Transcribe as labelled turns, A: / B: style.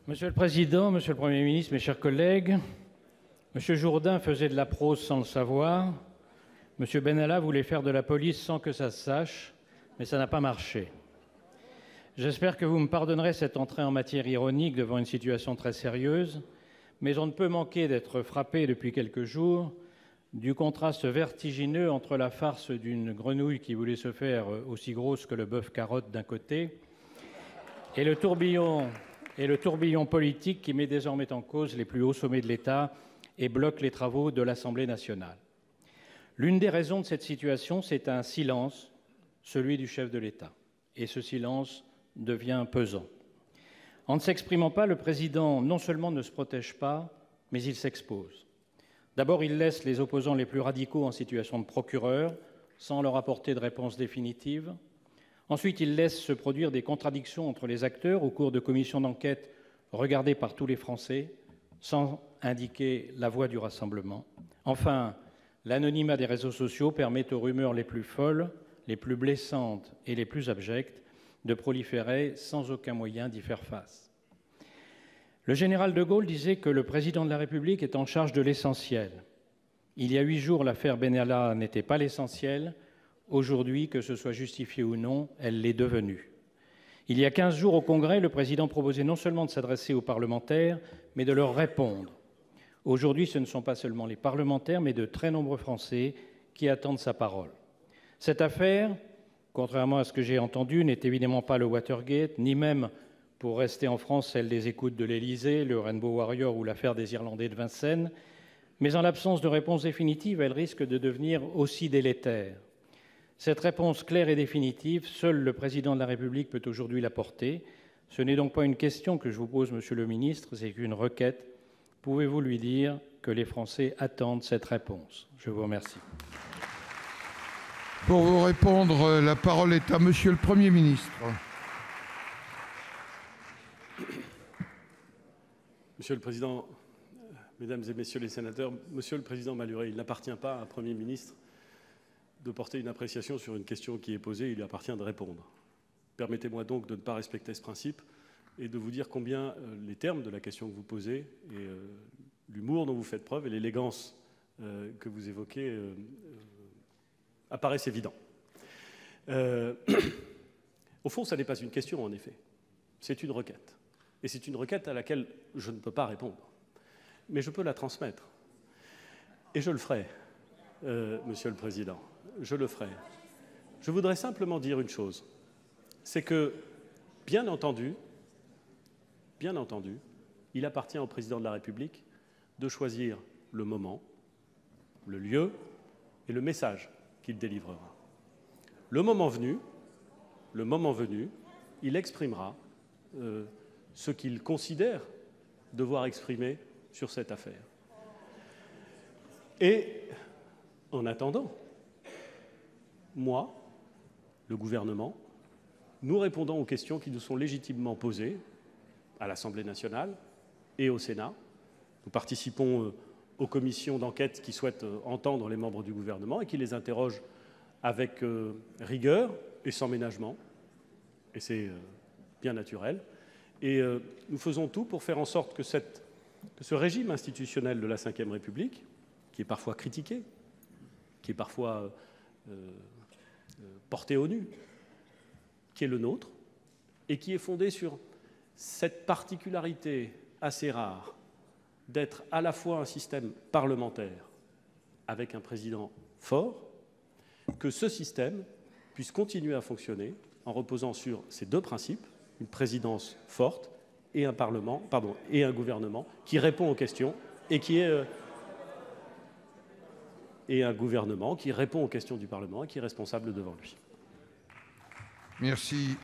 A: Monsieur le Président, Monsieur le Premier ministre, mes chers collègues, Monsieur Jourdain faisait de la prose sans le savoir. Monsieur Benalla voulait faire de la police sans que ça se sache, mais ça n'a pas marché. J'espère que vous me pardonnerez cette entrée en matière ironique devant une situation très sérieuse, mais on ne peut manquer d'être frappé depuis quelques jours du contraste vertigineux entre la farce d'une grenouille qui voulait se faire aussi grosse que le bœuf carotte d'un côté et le tourbillon politique qui met désormais en cause les plus hauts sommets de l'État et bloque les travaux de l'Assemblée nationale. L'une des raisons de cette situation, c'est un silence, celui du chef de l'État. Et ce silence devient pesant. En ne s'exprimant pas, le président non seulement ne se protège pas, mais il s'expose. D'abord, il laisse les opposants les plus radicaux en situation de procureur, sans leur apporter de réponse définitive. Ensuite, il laisse se produire des contradictions entre les acteurs au cours de commissions d'enquête regardées par tous les Français, sans indiquer la voie du rassemblement. Enfin, l'anonymat des réseaux sociaux permet aux rumeurs les plus folles, les plus blessantes et les plus abjectes de proliférer sans aucun moyen d'y faire face. Le général de Gaulle disait que le président de la République est en charge de l'essentiel. Il y a 8 jours, l'affaire Benalla n'était pas l'essentiel. Aujourd'hui, que ce soit justifié ou non, elle l'est devenue. Il y a 15 jours, au Congrès, le président proposait non seulement de s'adresser aux parlementaires, mais de leur répondre. Aujourd'hui, ce ne sont pas seulement les parlementaires, mais de très nombreux Français qui attendent sa parole. Cette affaire, contrairement à ce que j'ai entendu, n'est évidemment pas le Watergate, ni même, pour rester en France, celle des écoutes de l'Élysée, le Rainbow Warrior ou l'affaire des Irlandais de Vincennes. Mais en l'absence de réponse définitive, elle risque de devenir aussi délétère. Cette réponse claire et définitive, seul le président de la République peut aujourd'hui l'apporter. Ce n'est donc pas une question que je vous pose, monsieur le ministre, c'est une requête. Pouvez-vous lui dire que les Français attendent cette réponse? Je vous remercie.
B: Pour vous répondre, la parole est à monsieur le Premier ministre.
C: Monsieur le Président, Mesdames et Messieurs les sénateurs, Monsieur le Président Malhuret, il n'appartient pas à un Premier ministre de porter une appréciation sur une question qui est posée, il lui appartient de répondre. Permettez-moi donc de ne pas respecter ce principe et de vous dire combien les termes de la question que vous posez et l'humour dont vous faites preuve et l'élégance que vous évoquez apparaissent évidents. Au fond, ça n'est pas une question, en effet. C'est une requête. Et c'est une requête à laquelle je ne peux pas répondre. Mais je peux la transmettre. Et je le ferai, Monsieur le Président. Je le ferai. Je voudrais simplement dire une chose. C'est que, bien entendu, il appartient au Président de la République de choisir le moment, le lieu et le message qu'il délivrera. Le moment venu, il exprimera ce qu'il considère devoir exprimer sur cette affaire. Et, en attendant, moi, le gouvernement, nous répondons aux questions qui nous sont légitimement posées à l'Assemblée nationale et au Sénat. Nous participons aux commissions d'enquête qui souhaitent entendre les membres du gouvernement et qui les interrogent avec rigueur et sans ménagement. Et c'est bien naturel. Et nous faisons tout pour faire en sorte que ce régime institutionnel de la Ve République, qui est parfois critiqué, qui est parfois porté au nu, qui est le nôtre, et qui est fondé sur cette particularité assez rare d'être à la fois un système parlementaire avec un président fort, que ce système puisse continuer à fonctionner en reposant sur ces deux principes, une présidence forte et un gouvernement qui répond aux questions et un gouvernement qui répond aux questions du Parlement et qui est responsable devant lui.
B: Merci.